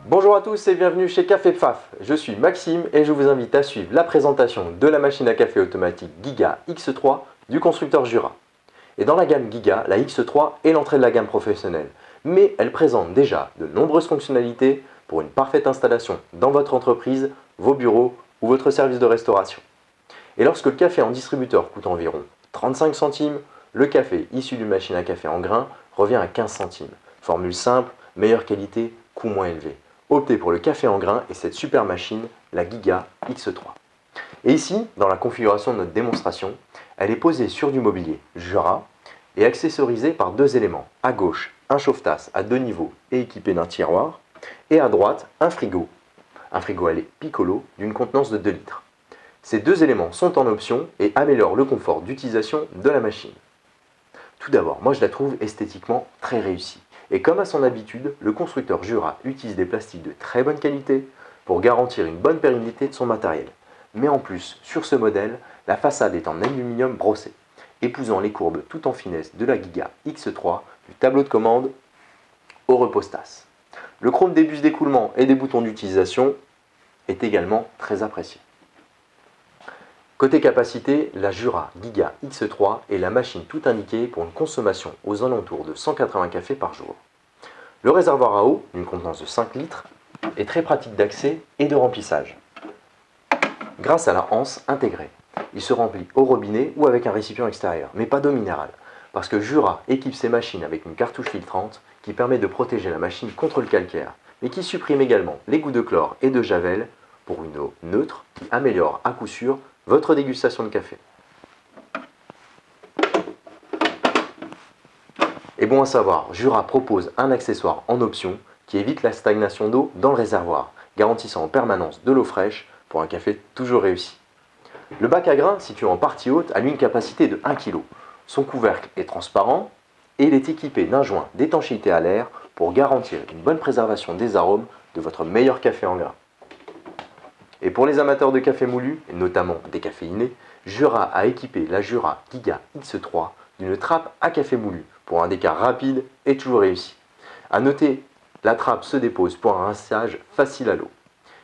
Bonjour à tous et bienvenue chez Café Pfaff. Je suis Maxime et je vous invite à suivre la présentation de la machine à café automatique Giga X3 du constructeur Jura. Et dans la gamme Giga, la X3 est l'entrée de la gamme professionnelle, mais elle présente déjà de nombreuses fonctionnalités pour une parfaite installation dans votre entreprise, vos bureaux ou votre service de restauration. Et lorsque le café en distributeur coûte environ 35 centimes, le café issu d'une machine à café en grains revient à 15 centimes. Formule simple, meilleure qualité, coût moins élevé. Optez pour le café en grains et cette super machine, la Giga X3. Et ici, dans la configuration de notre démonstration, elle est posée sur du mobilier Jura et accessorisée par deux éléments. À gauche, un chauffe-tasse à 2 niveaux et équipé d'un tiroir. Et à droite, un frigo à lait Piccolo d'une contenance de 2 litres. Ces deux éléments sont en option et améliorent le confort d'utilisation de la machine. Tout d'abord, moi je la trouve esthétiquement très réussie. Et comme à son habitude, le constructeur Jura utilise des plastiques de très bonne qualité pour garantir une bonne pérennité de son matériel. Mais en plus, sur ce modèle, la façade est en aluminium brossé, épousant les courbes tout en finesse de la Giga X3 du tableau de commande au repose-tasse. Le chrome des bus d'écoulement et des boutons d'utilisation est également très apprécié. Côté capacité, la Jura Giga X3 est la machine tout indiquée pour une consommation aux alentours de 180 cafés par jour. Le réservoir à eau, d'une contenance de 5 litres, est très pratique d'accès et de remplissage. Grâce à la anse intégrée, il se remplit au robinet ou avec un récipient extérieur, mais pas d'eau minérale, parce que Jura équipe ses machines avec une cartouche filtrante qui permet de protéger la machine contre le calcaire, mais qui supprime également les gouttes de chlore et de javel pour une eau neutre qui améliore à coup sûr votre dégustation de café. Et bon à savoir, Jura propose un accessoire en option qui évite la stagnation d'eau dans le réservoir, garantissant en permanence de l'eau fraîche pour un café toujours réussi. Le bac à grains, situé en partie haute, a lui une capacité de 1 kg. Son couvercle est transparent et il est équipé d'un joint d'étanchéité à l'air pour garantir une bonne préservation des arômes de votre meilleur café en grains. Et pour les amateurs de café moulu, et notamment décaféiné, Jura a équipé la Jura Giga X3 d'une trappe à café moulu pour un décart rapide et toujours réussi. A noter, la trappe se dépose pour un rinçage facile à l'eau.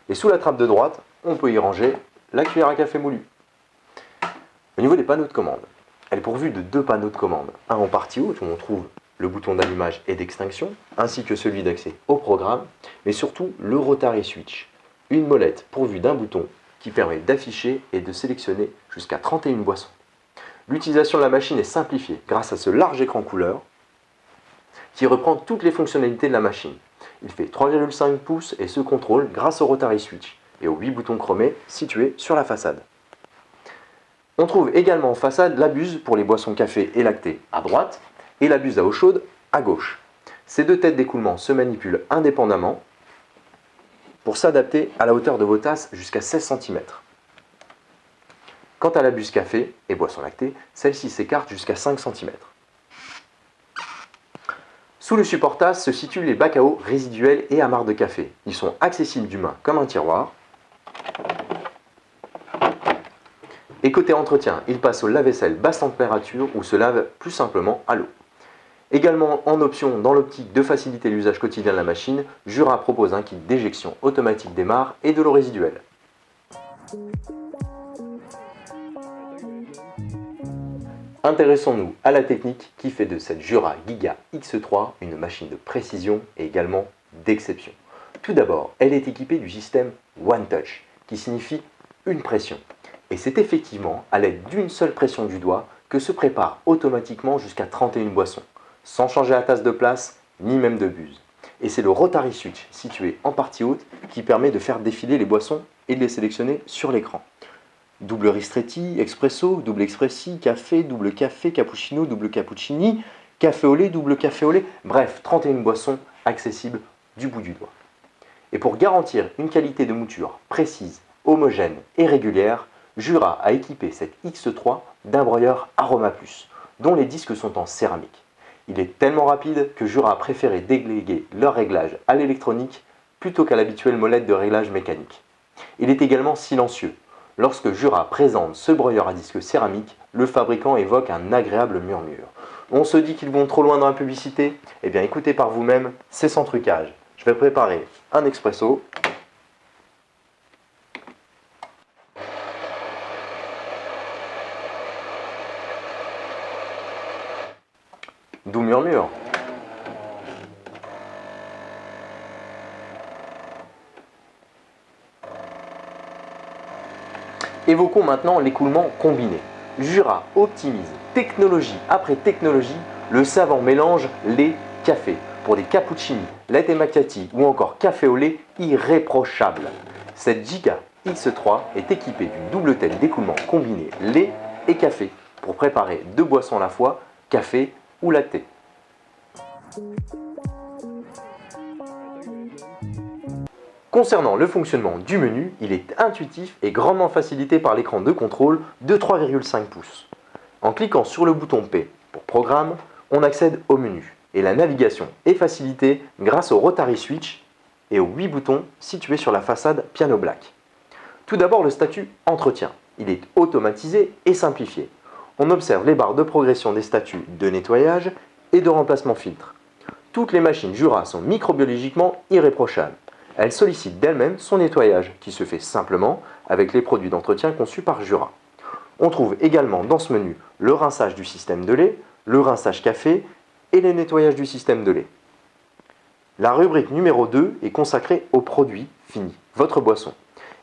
Et sous la trappe de droite, on peut y ranger la cuillère à café moulu. Au niveau des panneaux de commande, elle est pourvue de 2 panneaux de commande. Un en partie haute où on trouve le bouton d'allumage et d'extinction, ainsi que celui d'accès au programme, mais surtout le Rotary Switch. Une molette pourvue d'un bouton qui permet d'afficher et de sélectionner jusqu'à 31 boissons. L'utilisation de la machine est simplifiée grâce à ce large écran couleur qui reprend toutes les fonctionnalités de la machine. Il fait 3,5 pouces et se contrôle grâce au Rotary Switch et aux 8 boutons chromés situés sur la façade. On trouve également en façade la buse pour les boissons café et lactées à droite et la buse à eau chaude à gauche. Ces deux têtes d'écoulement se manipulent indépendamment pour s'adapter à la hauteur de vos tasses jusqu'à 16 cm. Quant à la buse café et boissons lactées, celle-ci s'écarte jusqu'à 5 cm. Sous le support tasse se situent les bacs à eau résiduels et amarres de café. Ils sont accessibles d'une main comme un tiroir. Et côté entretien, ils passent au lave-vaisselle basse température ou se lavent plus simplement à l'eau. Également en option dans l'optique de faciliter l'usage quotidien de la machine, Jura propose un kit d'éjection automatique des mares et de l'eau résiduelle. Intéressons-nous à la technique qui fait de cette Jura Giga X3 une machine de précision et également d'exception. Tout d'abord, elle est équipée du système One Touch, qui signifie une pression. Et c'est effectivement à l'aide d'une seule pression du doigt que se prépare automatiquement jusqu'à 31 boissons, sans changer la tasse de place, ni même de buse. Et c'est le Rotary Switch, situé en partie haute, qui permet de faire défiler les boissons et de les sélectionner sur l'écran. Double ristretti, espresso, double expressi, café, double café, cappuccino, double cappuccini, café au lait, double café au lait, bref, 31 boissons accessibles du bout du doigt. Et pour garantir une qualité de mouture précise, homogène et régulière, Jura a équipé cette X3 d'un broyeur Aroma Plus, dont les disques sont en céramique. Il est tellement rapide que Jura a préféré déléguer leur réglage à l'électronique plutôt qu'à l'habituelle molette de réglage mécanique. Il est également silencieux, Lorsque Jura présente ce broyeur à disque céramique, le fabricant évoque un agréable murmure. On se dit qu'ils vont trop loin dans la publicité? Eh bien écoutez par vous-même, c'est sans trucage. Je vais préparer un expresso. D'où murmure. Évoquons maintenant l'écoulement combiné. Jura optimise technologie après technologie le savant mélange lait-café pour des cappuccini, latte macchiati ou encore café au lait irréprochable. Cette Giga X3 est équipée d'une double tête d'écoulement combiné lait et café pour préparer deux boissons à la fois, café ou latte. Concernant le fonctionnement du menu, il est intuitif et grandement facilité par l'écran de contrôle de 3,5 pouces. En cliquant sur le bouton P pour Programme, on accède au menu et la navigation est facilitée grâce au Rotary Switch et aux 8 boutons situés sur la façade Piano Black. Tout d'abord le statut Entretien. Il est automatisé et simplifié. On observe les barres de progression des statuts de nettoyage et de remplacement filtre. Toutes les machines Jura sont microbiologiquement irréprochables. Elle sollicite d'elle-même son nettoyage, qui se fait simplement avec les produits d'entretien conçus par Jura. On trouve également dans ce menu le rinçage du système de lait, le rinçage café et le nettoyage du système de lait. La rubrique numéro 2 est consacrée aux produits finis, votre boisson.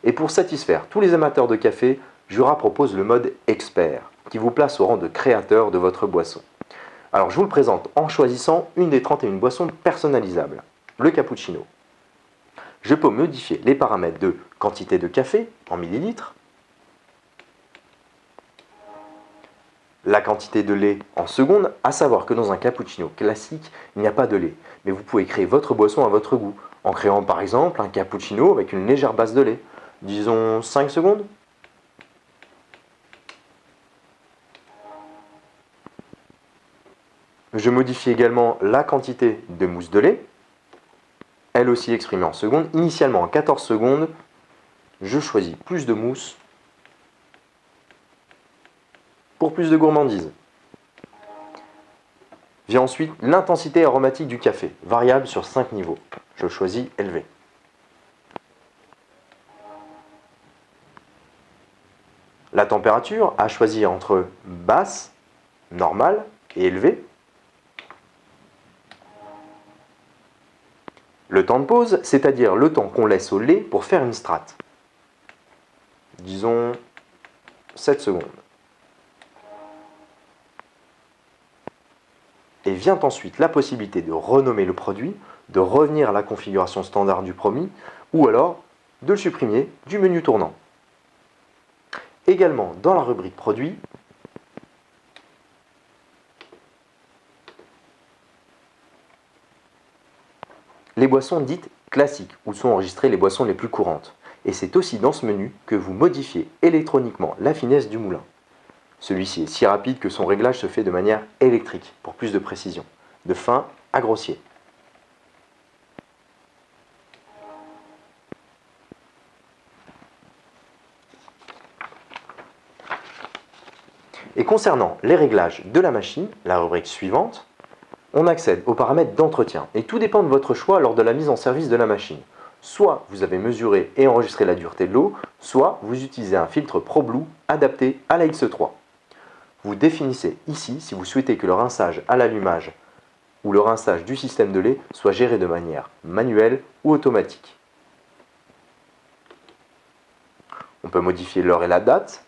Et pour satisfaire tous les amateurs de café, Jura propose le mode expert, qui vous place au rang de créateur de votre boisson. Alors je vous le présente en choisissant une des 31 boissons personnalisables, le cappuccino. Je peux modifier les paramètres de quantité de café en millilitres, la quantité de lait en secondes, à savoir que dans un cappuccino classique, il n'y a pas de lait. Mais vous pouvez créer votre boisson à votre goût, en créant par exemple un cappuccino avec une légère base de lait. Disons 5 secondes. Je modifie également la quantité de mousse de lait, elle aussi exprimée en secondes. Initialement en 14 secondes, je choisis plus de mousse pour plus de gourmandise. Vient ensuite l'intensité aromatique du café, variable sur 5 niveaux. Je choisis élevé. La température à choisir entre basse, normale et élevée. Le temps de pause, c'est-à-dire le temps qu'on laisse au lait pour faire une strate. Disons 7 secondes. Et vient ensuite la possibilité de renommer le produit, de revenir à la configuration standard du produit, ou alors de le supprimer du menu tournant. Également dans la rubrique produits, les boissons dites classiques, où sont enregistrées les boissons les plus courantes. Et c'est aussi dans ce menu que vous modifiez électroniquement la finesse du moulin. Celui-ci est si rapide que son réglage se fait de manière électrique, pour plus de précision, de fin à grossier. Et concernant les réglages de la machine, la rubrique suivante, on accède aux paramètres d'entretien. Et tout dépend de votre choix lors de la mise en service de la machine. Soit vous avez mesuré et enregistré la dureté de l'eau, soit vous utilisez un filtre ProBlue adapté à la X3. Vous définissez ici si vous souhaitez que le rinçage à l'allumage ou le rinçage du système de lait soit géré de manière manuelle ou automatique. On peut modifier l'heure et la date,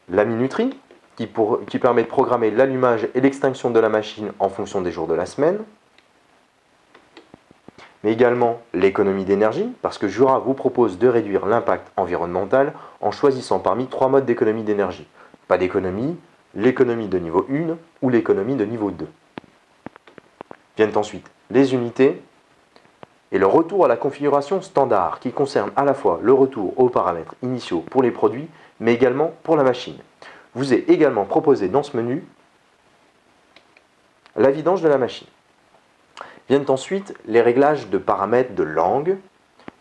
la minuterie qui permet de programmer l'allumage et l'extinction de la machine en fonction des jours de la semaine, mais également l'économie d'énergie, parce que Jura vous propose de réduire l'impact environnemental en choisissant parmi 3 modes d'économie d'énergie. Pas d'économie, l'économie de niveau 1 ou l'économie de niveau 2. Viennent ensuite les unités et le retour à la configuration standard qui concerne à la fois le retour aux paramètres initiaux pour les produits mais également pour la machine. Vous est également proposé dans ce menu la vidange de la machine. Viennent ensuite les réglages de paramètres de langue,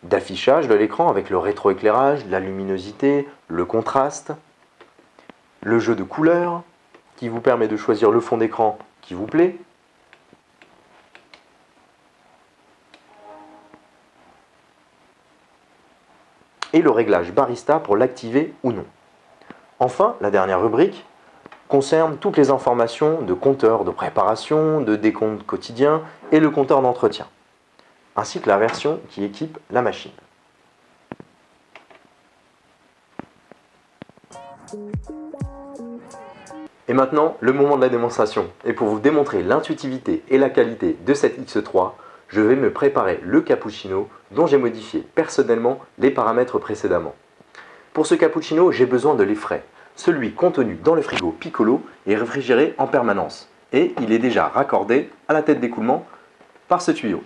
d'affichage de l'écran avec le rétroéclairage, la luminosité, le contraste, le jeu de couleurs qui vous permet de choisir le fond d'écran qui vous plaît, et le réglage barista pour l'activer ou non. Enfin, la dernière rubrique concerne toutes les informations de compteur de préparation, de décompte quotidien et le compteur d'entretien, ainsi que la version qui équipe la machine. Et maintenant, le moment de la démonstration. Et pour vous démontrer l'intuitivité et la qualité de cette X3, je vais me préparer le cappuccino dont j'ai modifié personnellement les paramètres précédemment. Pour ce cappuccino, j'ai besoin de lait frais. Celui contenu dans le frigo Piccolo est réfrigéré en permanence et il est déjà raccordé à la tête d'écoulement par ce tuyau.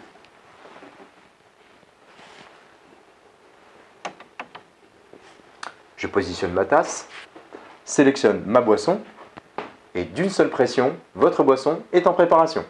Je positionne ma tasse, sélectionne ma boisson et d'une seule pression, votre boisson est en préparation.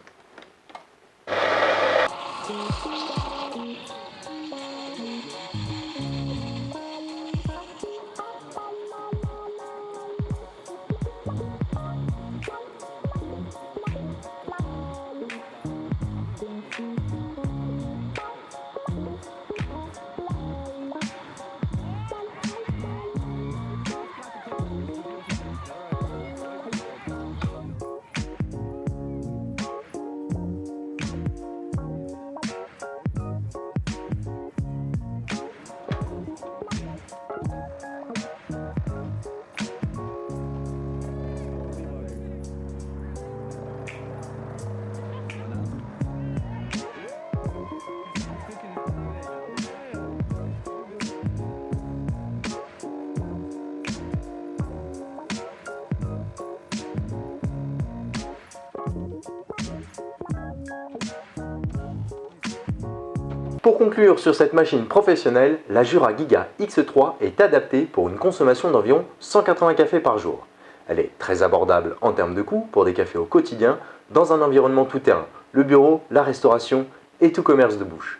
Pour conclure sur cette machine professionnelle, la Jura Giga X3 est adaptée pour une consommation d'environ 180 cafés par jour. Elle est très abordable en termes de coût pour des cafés au quotidien dans un environnement tout-terrain, le bureau, la restauration et tout commerce de bouche.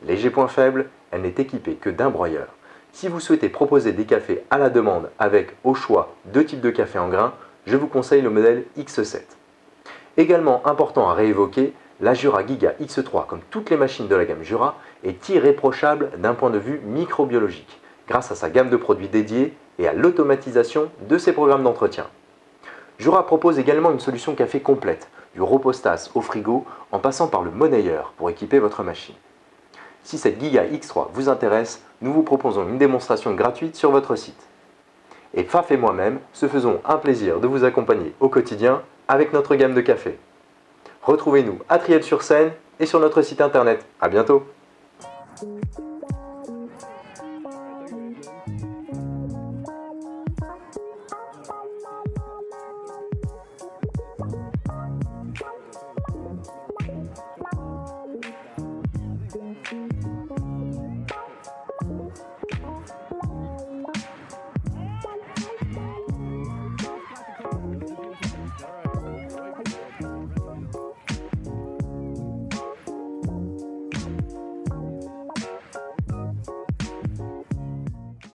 Léger point faible, elle n'est équipée que d'un broyeur. Si vous souhaitez proposer des cafés à la demande avec au choix 2 types de café en grains, je vous conseille le modèle X7. Également important à réévoquer, la Jura Giga X3, comme toutes les machines de la gamme Jura, est irréprochable d'un point de vue microbiologique, grâce à sa gamme de produits dédiés et à l'automatisation de ses programmes d'entretien. Jura propose également une solution café complète, du repostage au frigo en passant par le monnayeur pour équiper votre machine. Si cette Giga X3 vous intéresse, nous vous proposons une démonstration gratuite sur votre site. Et Faf et moi-même se faisons un plaisir de vous accompagner au quotidien avec notre gamme de café. Retrouvez-nous à Triel-sur-Seine et sur notre site internet. À bientôt!